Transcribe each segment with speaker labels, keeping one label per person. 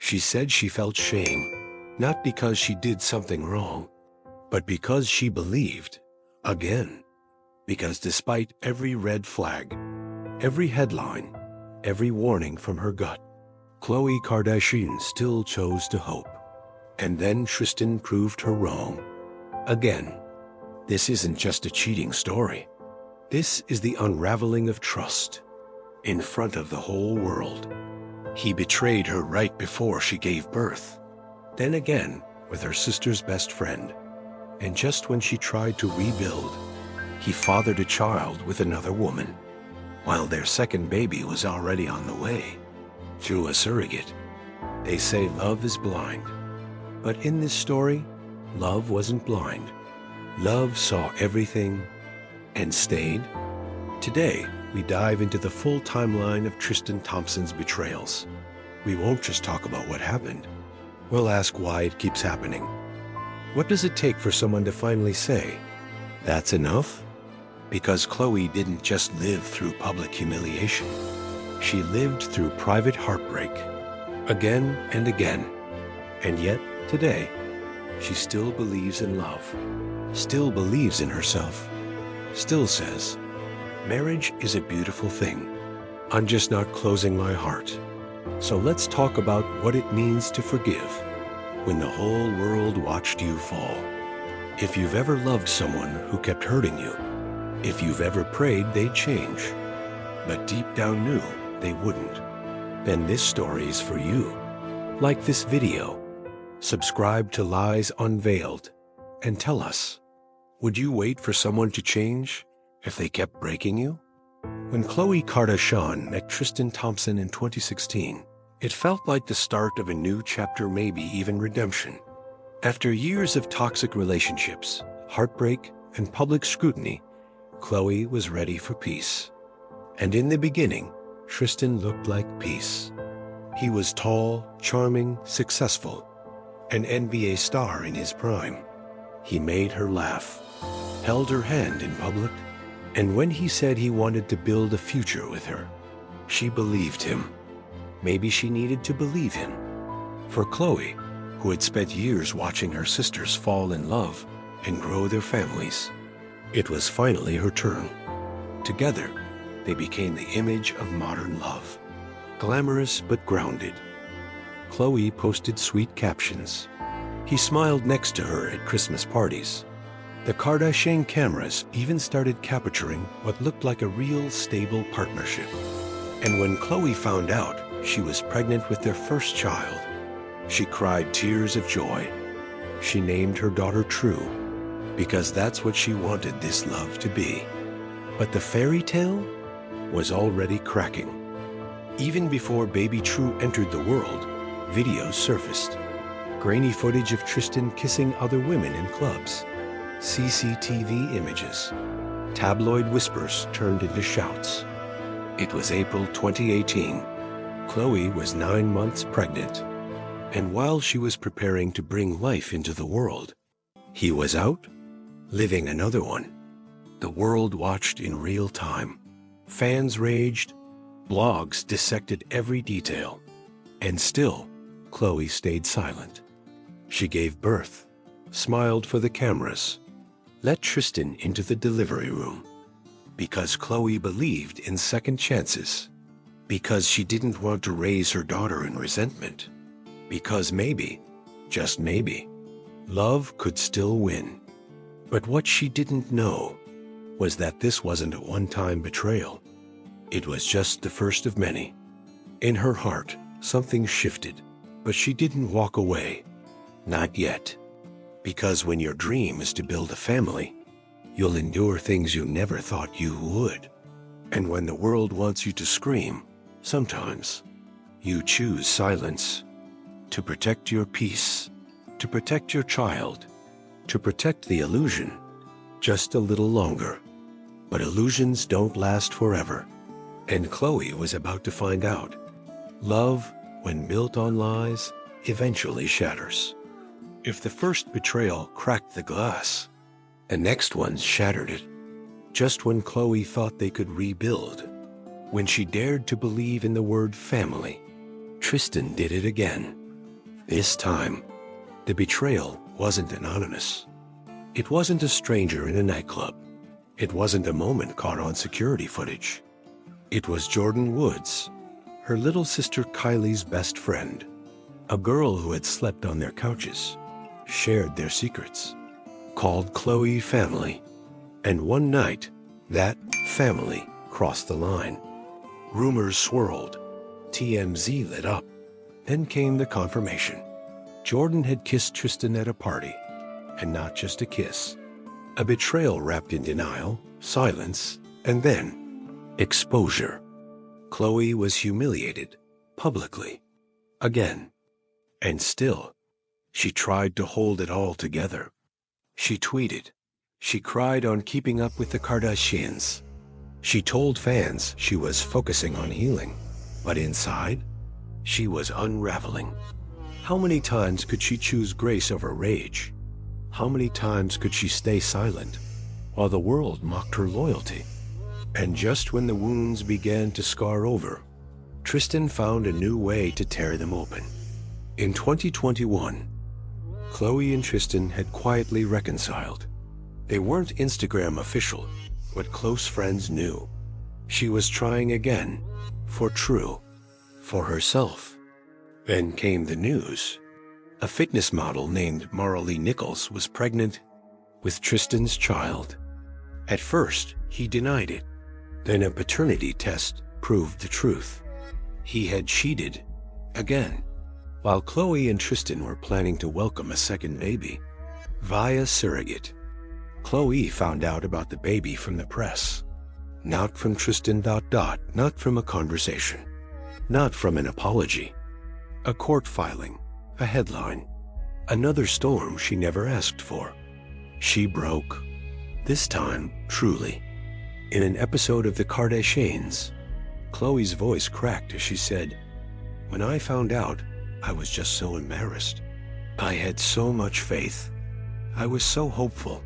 Speaker 1: She said she felt shame, not because she did something wrong, but because she believed, again. Because despite every red flag, every headline, every warning from her gut, Khloé Kardashian still chose to hope. And then Tristan proved her wrong. Again. This isn't just a cheating story. This is the unraveling of trust in front of the whole world. He betrayed her right before she gave birth, then again with her sister's best friend. And just when she tried to rebuild, he fathered a child with another woman, while their second baby was already on the way, through a surrogate. They say love is blind. But in this story, love wasn't blind. Love saw everything and stayed. Today, we dive into the full timeline of Tristan Thompson's betrayals. We won't just talk about what happened. We'll ask why it keeps happening. What does it take for someone to finally say, that's enough? Because Khloé didn't just live through public humiliation. She lived through private heartbreak, again and again. And yet, today, she still believes in love, still believes in herself, still says, marriage is a beautiful thing. I'm just not closing my heart. So let's talk about what it means to forgive when the whole world watched you fall. If you've ever loved someone who kept hurting you, if you've ever prayed they'd change, but deep down knew they wouldn't, then this story is for you. Like this video, subscribe to Lies Unveiled, and tell us, would you wait for someone to change if they kept breaking you? When Khloé Kardashian met Tristan Thompson in 2016, it felt like the start of a new chapter, maybe even redemption. After years of toxic relationships, heartbreak, and public scrutiny, Khloé was ready for peace. And in the beginning, Tristan looked like peace. He was tall, charming, successful, an NBA star in his prime. He made her laugh, held her hand in public, and when he said he wanted to build a future with her, she believed him. Maybe she needed to believe him. For Khloé, who had spent years watching her sisters fall in love and grow their families, it was finally her turn. Together, they became the image of modern love, glamorous but grounded. Khloé posted sweet captions. He smiled next to her at Christmas parties. The Kardashian cameras even started capturing what looked like a real stable partnership. And when Khloé found out she was pregnant with their first child, she cried tears of joy. She named her daughter True, because that's what she wanted this love to be. But the fairy tale was already cracking. Even before baby True entered the world, videos surfaced. Grainy footage of Tristan kissing other women in clubs. CCTV images. Tabloid whispers turned into shouts. It was April 2018. Khloé was 9 months pregnant. And while she was preparing to bring life into the world, he was out, living another one. The world watched in real time. Fans raged, blogs dissected every detail. And still, Khloé stayed silent. She gave birth, smiled for the cameras, let Tristan into the delivery room. Because Khloé believed in second chances. Because she didn't want to raise her daughter in resentment. Because maybe, just maybe, love could still win. But what she didn't know was that this wasn't a one-time betrayal. It was just the first of many. In her heart, something shifted, but she didn't walk away. Not yet. Because when your dream is to build a family, you'll endure things you never thought you would. And when the world wants you to scream, sometimes you choose silence. To protect your peace, to protect your child, to protect the illusion just a little longer. But illusions don't last forever. And Khloé was about to find out. Love, when built on lies, eventually shatters. If the first betrayal cracked the glass, the next one shattered it. Just when Khloé thought they could rebuild, when she dared to believe in the word family, Tristan did it again. This time, the betrayal wasn't anonymous. It wasn't a stranger in a nightclub. It wasn't a moment caught on security footage. It was Jordan Woods, her little sister Kylie's best friend, a girl who had slept on their couches, shared their secrets, called Khloé family. And one night, that family crossed the line. Rumors swirled, TMZ lit up. Then came the confirmation. Jordan had kissed Tristan at a party, and not just a kiss. A betrayal wrapped in denial, silence, and then exposure. Khloé was humiliated, publicly, again. And still, she tried to hold it all together. She tweeted. She cried on keeping up with the Kardashians. She told fans she was focusing on healing, but inside, she was unraveling. How many times could she choose grace over rage? How many times could she stay silent while the world mocked her loyalty? And just when the wounds began to scar over, Tristan found a new way to tear them open. In 2021, Khloé and Tristan had quietly reconciled. They weren't Instagram official, but close friends knew. She was trying again, for true, for herself. Then came the news. A fitness model named Marley Nichols was pregnant with Tristan's child. At first, he denied it. Then a paternity test proved the truth. He had cheated again. While Khloé and Tristan were planning to welcome a second baby via surrogate, Khloé found out about the baby from the press. Not from Tristan. Not from a conversation. Not from an apology. A court filing. A headline. Another storm she never asked for. She broke. This time, truly. In an episode of The Kardashians, Khloé's voice cracked as she said, "When I found out, I was just so embarrassed. I had so much faith. I was so hopeful.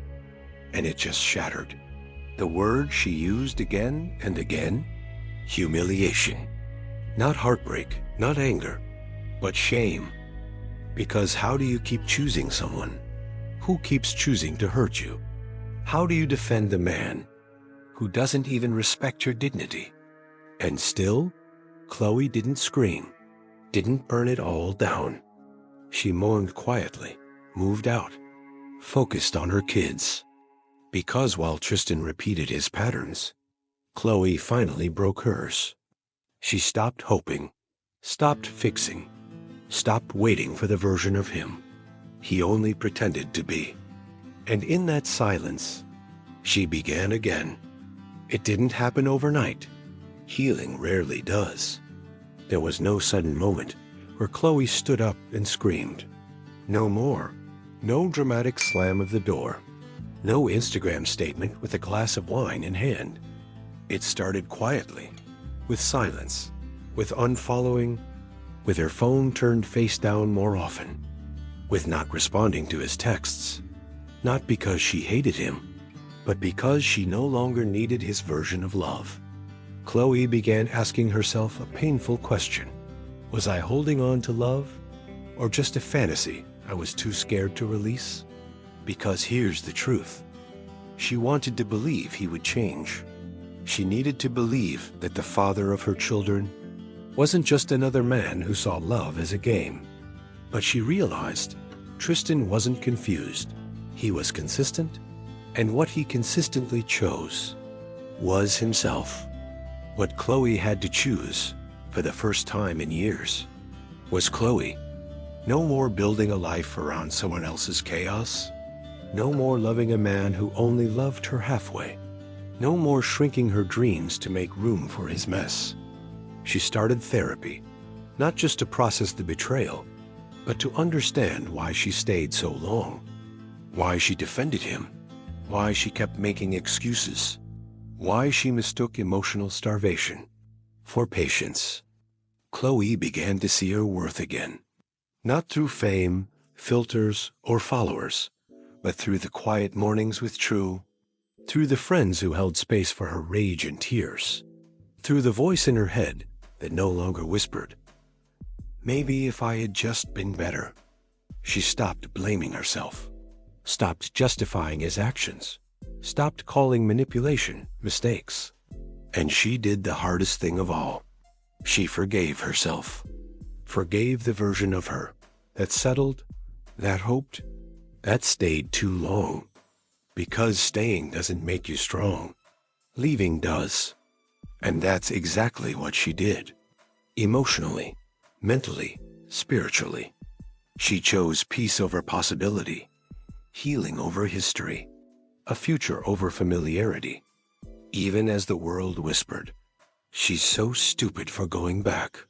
Speaker 1: And it just shattered." The word she used again and again, humiliation. Not heartbreak, not anger, but shame. Because how do you keep choosing someone? Who keeps choosing to hurt you? How do you defend a man who doesn't even respect your dignity? And still, Khloé didn't scream, didn't burn it all down. She mourned quietly, moved out, focused on her kids. Because while Tristan repeated his patterns, Khloé finally broke hers. She stopped hoping, stopped fixing, stopped waiting for the version of him he only pretended to be. And in that silence, she began again. It didn't happen overnight. Healing rarely does. There was no sudden moment where Khloé stood up and screamed. No more. No dramatic slam of the door. No Instagram statement with a glass of wine in hand. It started quietly, with silence, with unfollowing, with her phone turned face down more often, with not responding to his texts, not because she hated him, but because she no longer needed his version of love. Khloé began asking herself a painful question. Was I holding on to love, or just a fantasy I was too scared to release? Because here's the truth. She wanted to believe he would change. She needed to believe that the father of her children wasn't just another man who saw love as a game. But she realized Tristan wasn't confused. He was consistent, and what he consistently chose was himself. What Khloé had to choose, for the first time in years, was Khloé. No more building a life around someone else's chaos. No more loving a man who only loved her halfway. No more shrinking her dreams to make room for his mess. She started therapy, not just to process the betrayal, but to understand why she stayed so long, why she defended him, why she kept making excuses, why she mistook emotional starvation for patience. Khloé began to see her worth again, not through fame, filters, or followers, but through the quiet mornings with True, through the friends who held space for her rage and tears, through the voice in her head that no longer whispered, Maybe if I had just been better. She stopped blaming herself, stopped justifying his actions, stopped calling manipulation mistakes. And she did the hardest thing of all. She forgave herself, forgave the version of her that settled, that hoped, that stayed too long. Because staying doesn't make you strong. Leaving does. And that's exactly what she did. Emotionally, mentally, spiritually. She chose peace over possibility, healing over history, a future over familiarity. Even as the world whispered, "She's so stupid for going back."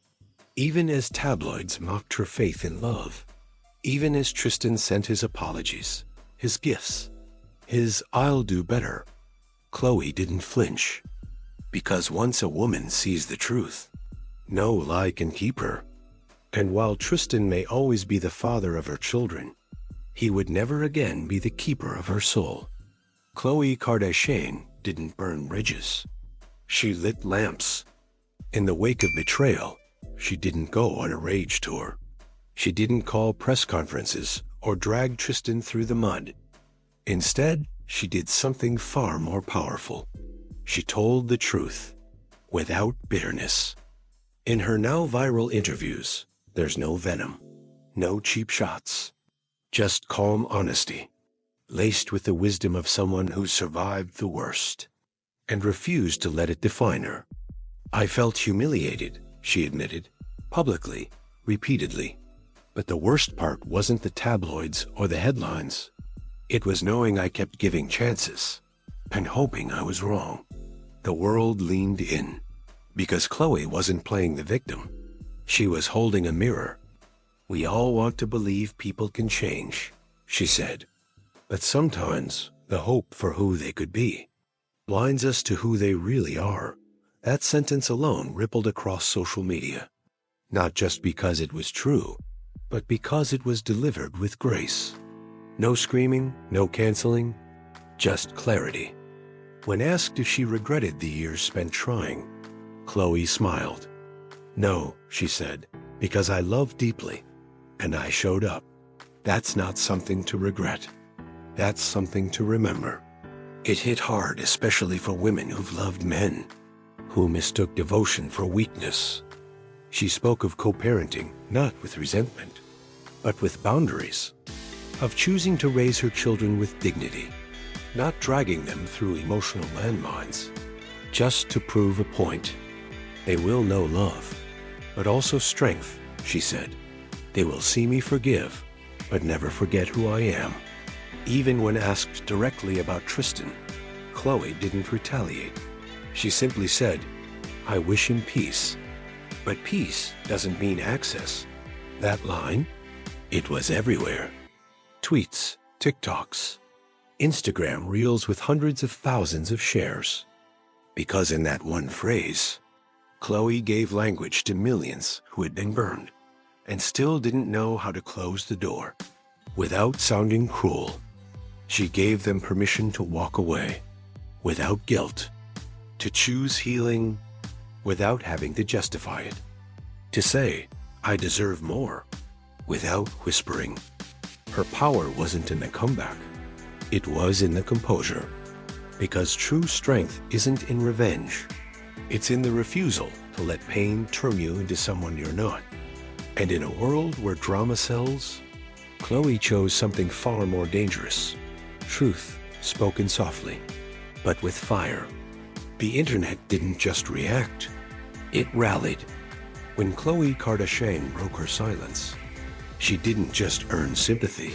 Speaker 1: Even as tabloids mocked her faith in love. Even as Tristan sent his apologies, his gifts, his "I'll do better," Khloé didn't flinch. Because once a woman sees the truth, no lie can keep her. And while Tristan may always be the father of her children, he would never again be the keeper of her soul. Khloé Kardashian didn't burn bridges. She lit lamps. In the wake of betrayal, she didn't go on a rage tour. She didn't call press conferences or drag Tristan through the mud. Instead, she did something far more powerful. She told the truth, without bitterness. In her now viral interviews, there's no venom, no cheap shots, just calm honesty, laced with the wisdom of someone who survived the worst and refused to let it define her. "I felt humiliated," she admitted, publicly, repeatedly. But the worst part wasn't the tabloids or the headlines. It was knowing I kept giving chances and hoping I was wrong. The world leaned in because Khloé wasn't playing the victim. She was holding a mirror. "We all want to believe people can change," she said. "But sometimes the hope for who they could be blinds us to who they really are." That sentence alone rippled across social media, not just because it was true, but because it was delivered with grace. No screaming, no canceling, just clarity. When asked if she regretted the years spent trying, Khloé smiled. "No," she said, "because I loved deeply, and I showed up. That's not something to regret. That's something to remember." It hit hard, especially for women who've loved men, who mistook devotion for weakness. She spoke of co-parenting, not with resentment, but with boundaries, of choosing to raise her children with dignity, not dragging them through emotional landmines, just to prove a point. "They will know love, but also strength," she said. "They will see me forgive, but never forget who I am." Even when asked directly about Tristan, Khloé didn't retaliate. She simply said, "I wish him peace." But peace doesn't mean access. That line, it was everywhere. Tweets, TikToks, Instagram reels with hundreds of thousands of shares. Because in that one phrase, Khloé gave language to millions who had been burned and still didn't know how to close the door. Without sounding cruel, she gave them permission to walk away, without guilt, to choose healing without having to justify it, to say, "I deserve more," without whispering. Her power wasn't in the comeback. It was in the composure. Because true strength isn't in revenge. It's in the refusal to let pain turn you into someone you're not. And in a world where drama sells, Khloé chose something far more dangerous. Truth spoken softly, but with fire. The internet didn't just react. It rallied. When Khloé Kardashian broke her silence, she didn't just earn sympathy.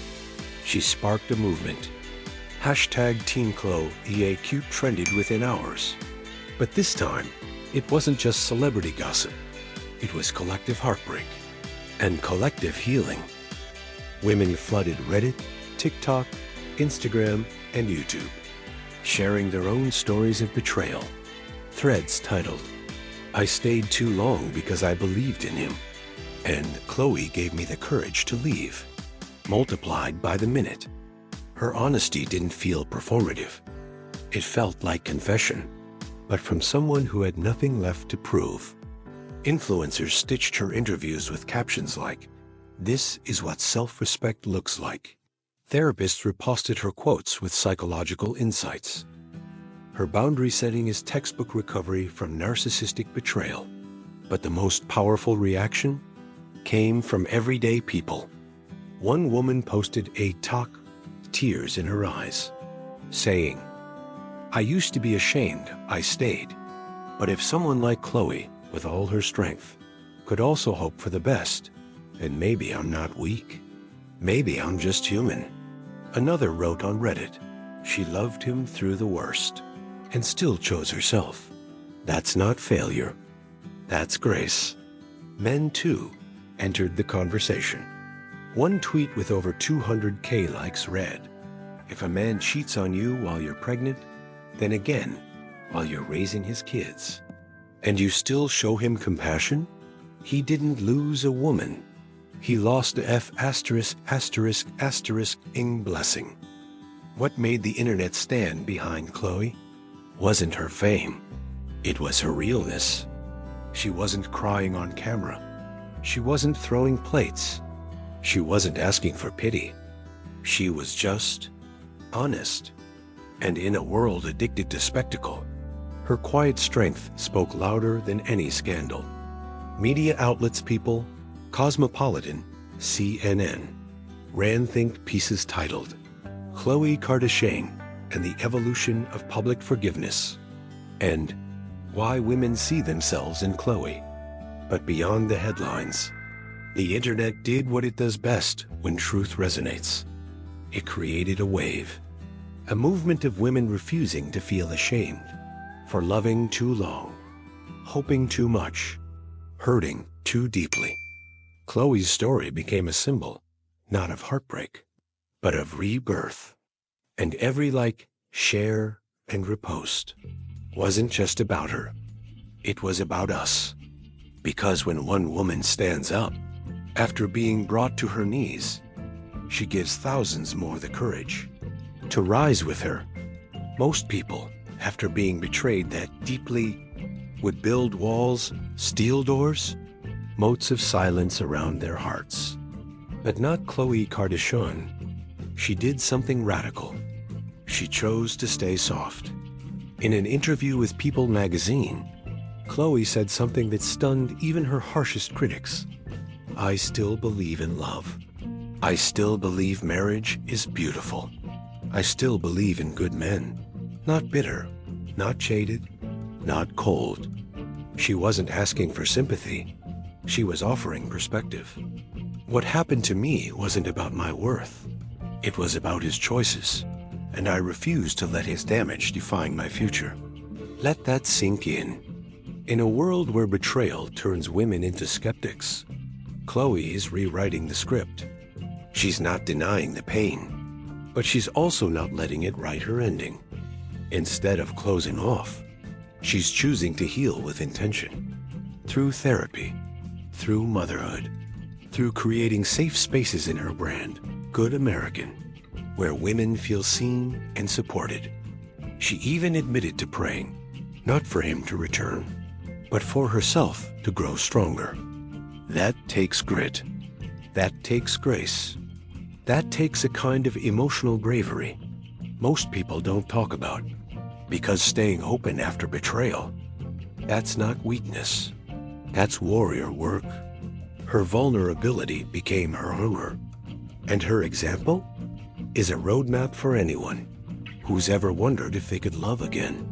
Speaker 1: She sparked a movement. Hashtag Team Khloé trended within hours. But this time, it wasn't just celebrity gossip. It was collective heartbreak and collective healing. Women flooded Reddit, TikTok, Instagram, and YouTube, sharing their own stories of betrayal. Threads titled, "I stayed too long because I believed in him," and "Khloé gave me the courage to leave," multiplied by the minute. Her honesty didn't feel performative. It felt like confession, but from someone who had nothing left to prove. Influencers stitched her interviews with captions like, "This is what self-respect looks like." Therapists reposted her quotes with psychological insights. Her boundary setting is textbook recovery from narcissistic betrayal. But the most powerful reaction came from everyday people. One woman posted a talk, tears in her eyes, saying, "I used to be ashamed, I stayed. But if someone like Khloé, with all her strength, could also hope for the best, then maybe I'm not weak. Maybe I'm just human." Another wrote on Reddit, "She loved him through the worst and still chose herself. That's not failure. That's grace." Men, too, entered the conversation. One tweet with over 200K likes read, "If a man cheats on you while you're pregnant, then again while you're raising his kids, and you still show him compassion, he didn't lose a woman. He lost a *****ing blessing." What made the internet stand behind Khloé wasn't her fame. It was her realness. She wasn't crying on camera. She wasn't throwing plates. She wasn't asking for pity. She was just honest. And in a world addicted to spectacle, her quiet strength spoke louder than any scandal. Media outlets, People, Cosmopolitan, CNN, ran think pieces titled, "Khloé Kardashian and the Evolution of Public Forgiveness," and "Why Women See Themselves in Khloé." But beyond the headlines, the internet did what it does best when truth resonates. It created a wave, a movement of women refusing to feel ashamed for loving too long, hoping too much, hurting too deeply. Khloé's story became a symbol, not of heartbreak, but of rebirth. And every like, share, and repost wasn't just about her. It was about us. Because when one woman stands up, after being brought to her knees, she gives thousands more the courage to rise with her. Most people, after being betrayed that deeply, would build walls, steel doors, moats of silence around their hearts. But not Khloé Kardashian. She did something radical. She chose to stay soft. In an interview with People magazine, Khloé said something that stunned even her harshest critics. "I still believe in love. I still believe marriage is beautiful. I still believe in good men. Not bitter, not jaded, not cold." She wasn't asking for sympathy. She was offering perspective. "What happened to me wasn't about my worth. It was about his choices, and I refuse to let his damage define my future." Let that sink in. In a world where betrayal turns women into skeptics, Khloé is rewriting the script. She's not denying the pain, but she's also not letting it write her ending. Instead of closing off, she's choosing to heal with intention. Through therapy, through motherhood, through creating safe spaces in her brand, Good American, where women feel seen and supported. She even admitted to praying, not for him to return, but for herself to grow stronger. That takes grit. That takes grace. That takes a kind of emotional bravery most people don't talk about, because staying open after betrayal, that's not weakness. That's warrior work. Her vulnerability became her hunger, and her example is a roadmap for anyone who's ever wondered if they could love again.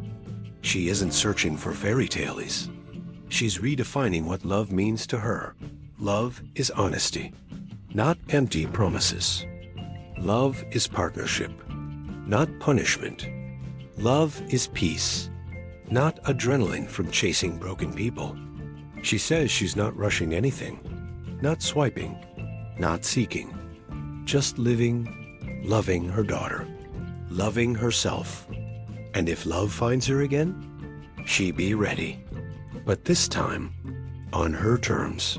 Speaker 1: She isn't searching for fairy tales. She's redefining what love means to her. Love is honesty, not empty promises. Love is partnership, not punishment. Love is peace, not adrenaline from chasing broken people. She says she's not rushing anything, not swiping, not seeking, just living, loving her daughter, loving herself. And if love finds her again, she be ready. But this time, on her terms.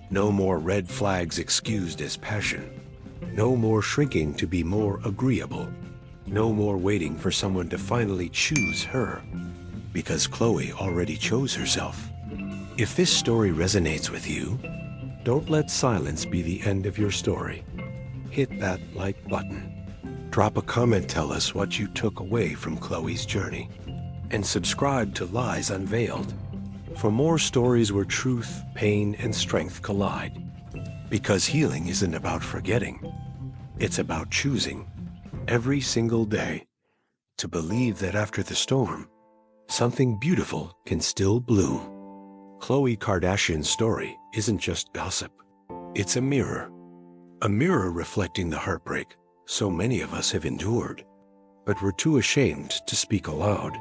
Speaker 1: No more red flags excused as passion. No more shrinking to be more agreeable. No more waiting for someone to finally choose her, because Khloé already chose herself. If this story resonates with you, don't let silence be the end of your story. Hit that like button. Drop a comment, tell us what you took away from Khloé's journey. And subscribe to Lies Unveiled for more stories where truth, pain, and strength collide. Because healing isn't about forgetting. It's about choosing, every single day, to believe that after the storm, something beautiful can still bloom. Khloé Kardashian's story isn't just gossip. It's a mirror reflecting the heartbreak so many of us have endured, but we're too ashamed to speak aloud.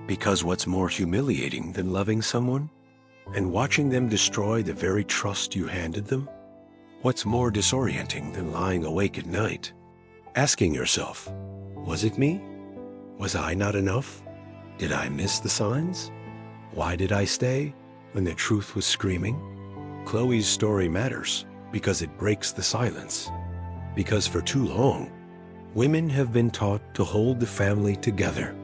Speaker 1: Because what's more humiliating than loving someone and watching them destroy the very trust you handed them? What's more disorienting than lying awake at night, asking yourself, was it me? Was I not enough? Did I miss the signs? Why did I stay when the truth was screaming? Khloé's story matters because it breaks the silence. Because for too long, women have been taught to hold the family together,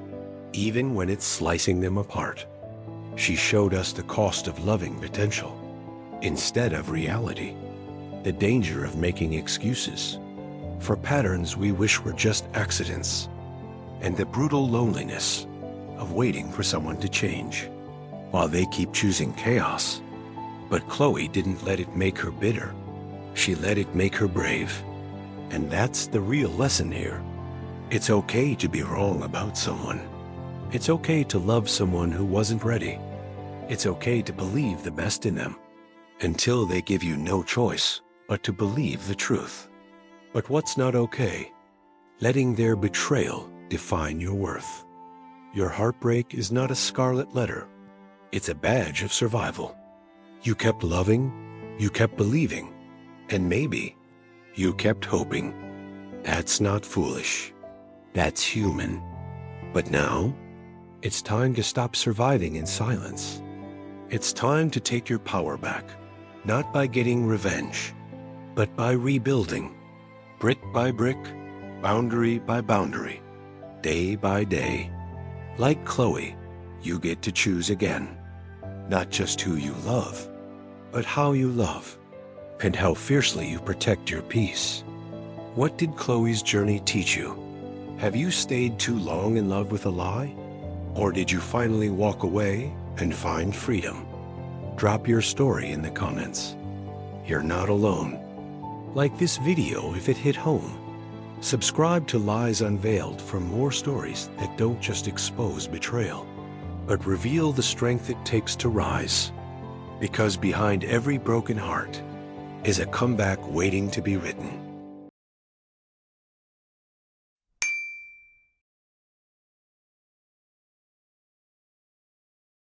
Speaker 1: even when it's slicing them apart. She showed us the cost of loving potential instead of reality, the danger of making excuses for patterns we wish were just accidents, and the brutal loneliness of waiting for someone to change while they keep choosing chaos. But Khloé didn't let it make her bitter. She let it make her brave. And that's the real lesson here. It's okay to be wrong about someone. It's okay to love someone who wasn't ready. It's okay to believe the best in them until they give you no choice but to believe the truth. But what's not okay? Letting their betrayal define your worth. Your heartbreak is not a scarlet letter. It's a badge of survival. You kept loving, you kept believing, and maybe you kept hoping. That's not foolish. That's human. But now, it's time to stop surviving in silence. It's time to take your power back, not by getting revenge, but by rebuilding, brick by brick, boundary by boundary, day by day. Like Khloé, you get to choose again, not just who you love, but how you love, and how fiercely you protect your peace. What did Khloé's journey teach you? Have you stayed too long in love with a lie? Or did you finally walk away and find freedom? Drop your story in the comments. You're not alone. Like this video if it hit home. Subscribe to Lies Unveiled for more stories that don't just expose betrayal, but reveal the strength it takes to rise. Because behind every broken heart is a comeback waiting to be written.